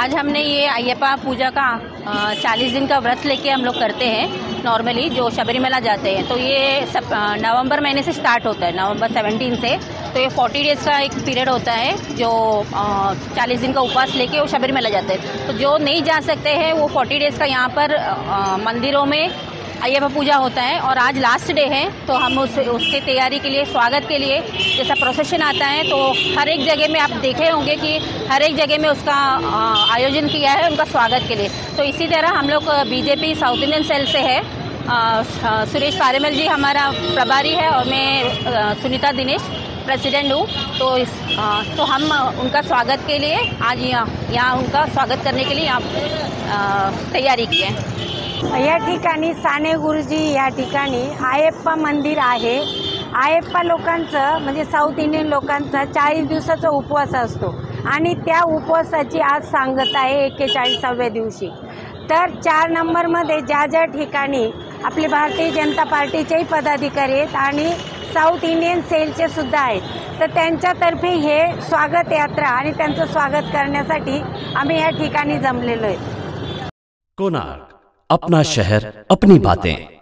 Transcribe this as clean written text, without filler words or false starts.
आज हमने ये अय्यप्पा पूजा का 40 दिन का व्रत लेके हम लोग करते हैं नॉर्मली, जो शबरीमला जाते हैं। तो ये सब नवंबर महीने से स्टार्ट होता है, नवंबर 17 से। तो ये 40 डेज़ का एक पीरियड होता है, जो 40 दिन का उपवास लेके वो शबरीमला जाते हैं। तो जो नहीं जा सकते हैं वो 40 डेज़ का यहाँ पर मंदिरों में अय्यप्पा पूजा होता है। और आज लास्ट डे है, तो हम उसके तैयारी के लिए, स्वागत के लिए जैसा प्रोसेशन आता है, तो हर एक जगह में आप देखे होंगे कि हर एक जगह में उसका आयोजन किया है उनका स्वागत के लिए। तो इसी तरह हम लोग बीजेपी साउथ इंडियन सेल से है, सुरेश पारेमल जी हमारा प्रभारी है और मैं सुनीता दिनेश प्रेसिडेंट हूँ। तो हम उनका स्वागत के लिए आज यहाँ उनका स्वागत करने के लिए यहाँ तैयारी की है। या ठिकाणी साने गुरुजी या ठिकाणी अय्यप्पा मंदिर आहे। अय्यप्पा लोकांचं म्हणजे साऊथ इंडियन लोकांचा 40 दिवसाचा उपवास असतो आणि त्या उपवासाची आज सांगता आहे 41व्या दिवशी। तर 4 नंबरमध्ये ज्या ठिकाणी आपले भारतीय जनता पार्टीचेही पदाधिकारी आहेत आणि साऊथ इंडियन सेलचे सुद्धा आहेत, तर त्यांच्यातर्फे हे स्वागत यात्रा आणि त्यांचं स्वागत करण्यासाठी आम्ही या ठिकाणी जमलेलो आहे। कोणार्क, अपना शहर, अपनी बातें।